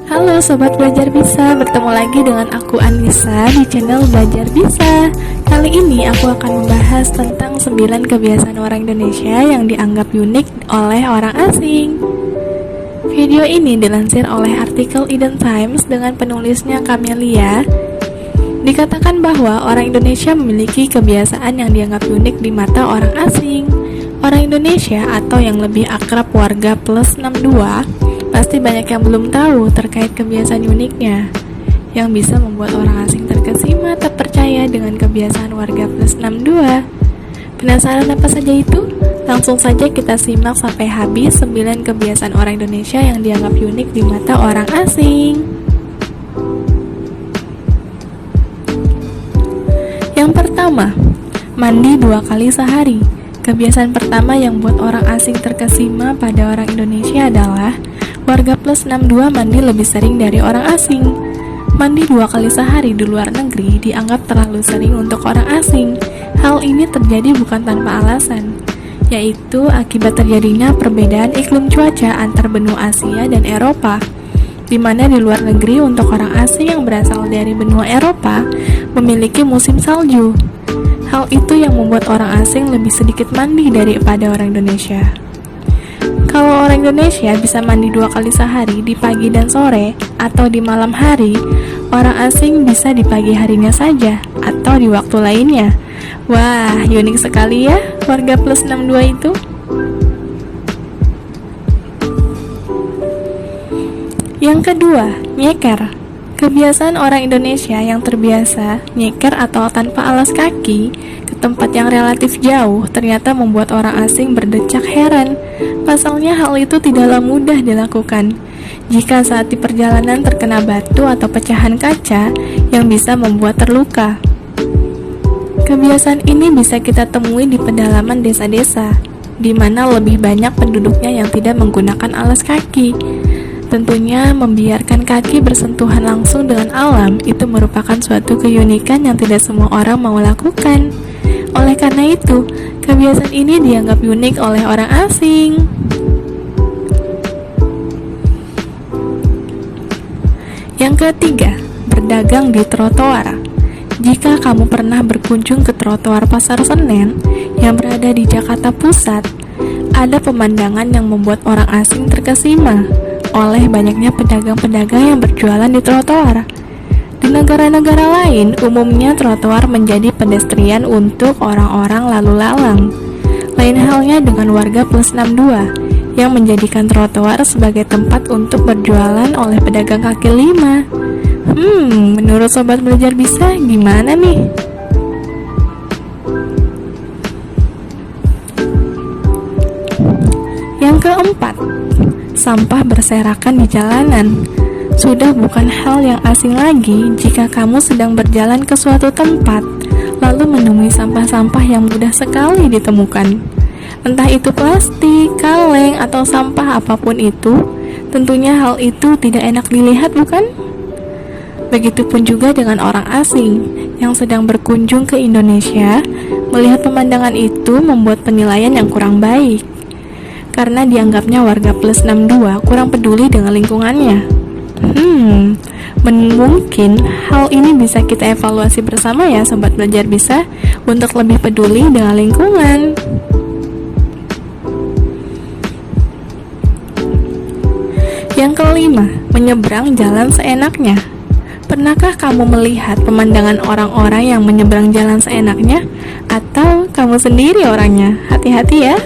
Halo Sobat Belajar Bisa, bertemu lagi dengan aku Anissa di channel Belajar Bisa. Kali ini aku akan membahas tentang 9 kebiasaan orang Indonesia yang dianggap unik oleh orang asing. Video ini dilansir oleh artikel Eden Times dengan penulisnya Camelia. Dikatakan bahwa orang Indonesia memiliki kebiasaan yang dianggap unik di mata orang asing. Orang Indonesia atau yang lebih akrab warga plus 62 pasti banyak yang belum tahu terkait kebiasaan uniknya yang bisa membuat orang asing terkesima tak percaya dengan kebiasaan warga plus 62. Penasaran apa saja itu? Langsung saja kita simak sampai habis 9 kebiasaan orang Indonesia yang dianggap unik di mata orang asing. Yang pertama, mandi 2 kali sehari. Kebiasaan pertama yang buat orang asing terkesima pada orang Indonesia adalah warga plus 62 mandi lebih sering dari orang asing. Mandi 2 kali sehari di luar negeri dianggap terlalu sering untuk orang asing. Hal ini terjadi bukan tanpa alasan, yaitu akibat terjadinya perbedaan iklim cuaca antar benua Asia dan Eropa, di mana di luar negeri untuk orang asing yang berasal dari benua Eropa memiliki musim salju. Hal itu yang membuat orang asing lebih sedikit mandi daripada orang Indonesia. Kalau orang Indonesia bisa mandi 2 kali sehari di pagi dan sore atau di malam hari, orang asing bisa di pagi harinya saja atau di waktu lainnya. Wah, unik sekali ya warga plus 62 itu. Yang kedua, nyeker. Kebiasaan orang Indonesia yang terbiasa nyeker atau tanpa alas kaki ke tempat yang relatif jauh ternyata membuat orang asing berdecak heran. Pasalnya hal itu tidaklah mudah dilakukan jika saat di perjalanan terkena batu atau pecahan kaca yang bisa membuat terluka. Kebiasaan ini bisa kita temui di pedalaman desa-desa, di mana lebih banyak penduduknya yang tidak menggunakan alas kaki. Tentunya membiarkan kaki bersentuhan langsung dengan alam itu merupakan suatu keunikan yang tidak semua orang mau lakukan. Oleh karena itu, kebiasaan ini dianggap unik oleh orang asing. Yang ketiga, berdagang di trotoar. Jika kamu pernah berkunjung ke trotoar Pasar Senen yang berada di Jakarta Pusat, ada pemandangan yang membuat orang asing terkesima oleh banyaknya pedagang-pedagang yang berjualan di trotoar. Di negara-negara lain, umumnya trotoar menjadi pedestrian untuk orang-orang lalu lalang. Lain halnya dengan warga plus 62 yang menjadikan trotoar sebagai tempat untuk berjualan oleh pedagang kaki lima. Menurut Sobat Belajar Bisa, gimana nih? Yang keempat, sampah berserakan di jalanan. Sudah bukan hal yang asing lagi jika kamu sedang berjalan ke suatu tempat, lalu menemui sampah-sampah yang mudah sekali ditemukan. Entah itu plastik, kaleng, atau sampah apapun itu, tentunya hal itu tidak enak dilihat, bukan? Begitupun juga dengan orang asing yang sedang berkunjung ke Indonesia, melihat pemandangan itu membuat penilaian yang kurang baik, karena dianggapnya warga plus 62 kurang peduli dengan lingkungannya. Mungkin hal ini bisa kita evaluasi bersama ya Sobat Belajar Bisa untuk lebih peduli dengan lingkungan. Yang kelima, menyeberang jalan seenaknya. Pernahkah kamu melihat pemandangan orang-orang yang menyeberang jalan seenaknya? Atau kamu sendiri orangnya? Hati-hati ya.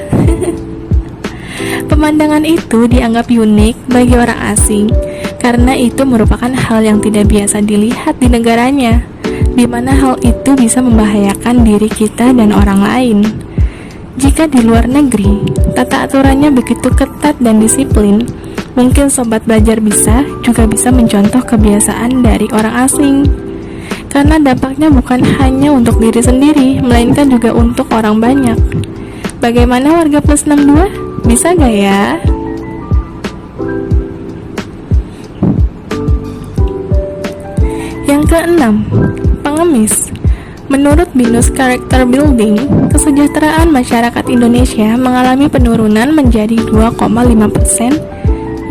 Pemandangan itu dianggap unik bagi orang asing karena itu merupakan hal yang tidak biasa dilihat di negaranya, di mana hal itu bisa membahayakan diri kita dan orang lain. Jika di luar negeri, tata aturannya begitu ketat dan disiplin, mungkin Sobat Belajar Bisa juga bisa mencontoh kebiasaan dari orang asing. Karena dampaknya bukan hanya untuk diri sendiri, melainkan juga untuk orang banyak. Bagaimana warga plus 62? Bisa gak ya? Yang keenam, pengemis. Menurut BINUS Character Building, kesejahteraan masyarakat Indonesia mengalami penurunan menjadi 2,5%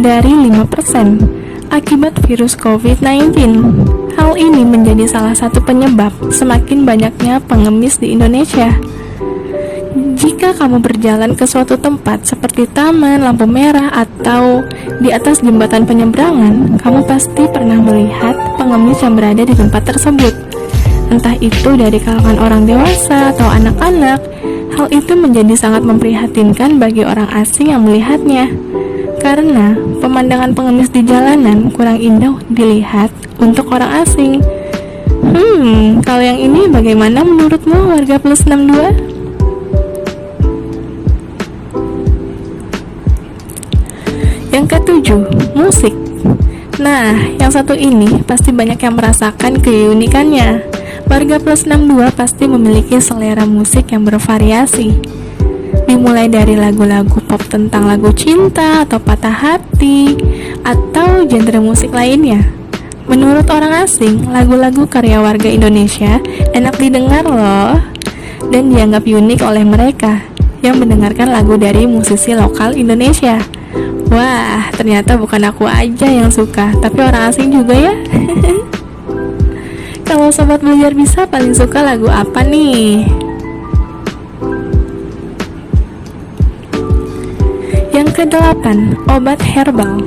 dari 5% akibat virus COVID-19. Hal ini menjadi salah satu penyebab semakin banyaknya pengemis di Indonesia. Jika kamu berjalan ke suatu tempat seperti taman, lampu merah, atau di atas jembatan penyeberangan, kamu pasti pernah melihat pengemis yang berada di tempat tersebut. Entah itu dari kalangan orang dewasa atau anak-anak, hal itu menjadi sangat memprihatinkan bagi orang asing yang melihatnya. Karena pemandangan pengemis di jalanan kurang indah dilihat untuk orang asing. Kalau yang ini bagaimana menurutmu warga plus 62? Yang ketujuh, musik. Nah, yang satu ini pasti banyak yang merasakan keunikannya. Warga plus 62 pasti memiliki selera musik yang bervariasi. Dimulai dari lagu-lagu pop tentang lagu cinta atau patah hati, atau genre musik lainnya. Menurut orang asing, lagu-lagu karya warga Indonesia enak didengar loh, dan dianggap unik oleh mereka yang mendengarkan lagu dari musisi lokal Indonesia. Wah, ternyata bukan aku aja yang suka, tapi orang asing juga ya. Kalau sobat belajar bisa paling suka lagu apa nih? Yang kedelapan, obat herbal.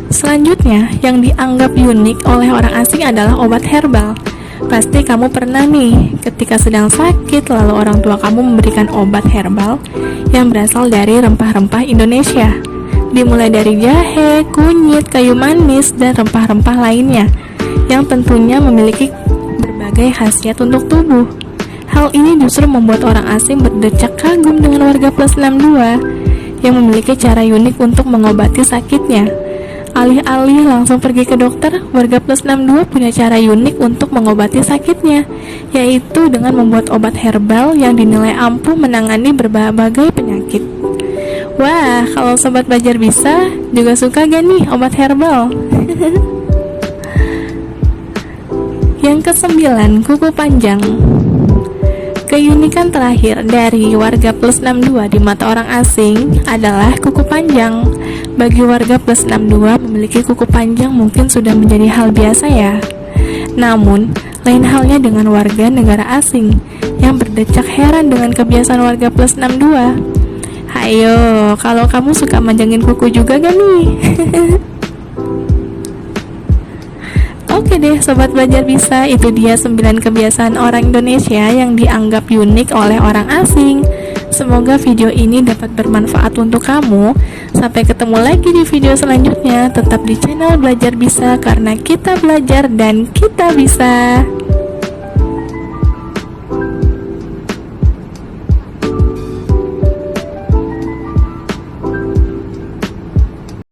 Selanjutnya, yang dianggap unik oleh orang asing adalah obat herbal. Pasti kamu pernah nih, ketika sedang sakit lalu orang tua kamu memberikan obat herbal yang berasal dari rempah-rempah Indonesia. Dimulai dari jahe, kunyit, kayu manis, dan rempah-rempah lainnya yang tentunya memiliki berbagai khasiat untuk tubuh. Hal ini justru membuat orang asing berdecak kagum dengan warga plus 62 yang memiliki cara unik untuk mengobati sakitnya. Alih-alih langsung pergi ke dokter, warga plus 62 punya cara unik untuk mengobati sakitnya, yaitu dengan membuat obat herbal yang dinilai ampuh menangani berbagai penyakit. Wah, kalau sobat belajar bisa, juga suka gak nih obat herbal? Yang kesembilan, kuku panjang. Keunikan terakhir dari warga plus 62 di mata orang asing adalah kuku panjang. Bagi warga plus 62, memiliki kuku panjang mungkin sudah menjadi hal biasa ya. Namun, lain halnya dengan warga negara asing yang berdecak heran dengan kebiasaan warga plus 62. Hayo, kalau kamu suka manjangin kuku juga gak nih? Oke deh sobat belajar bisa, itu dia 9 kebiasaan orang Indonesia yang dianggap unik oleh orang asing. Semoga video ini dapat bermanfaat untuk kamu. Sampai ketemu lagi di video selanjutnya. Tetap di channel Belajar Bisa, karena kita belajar dan kita bisa.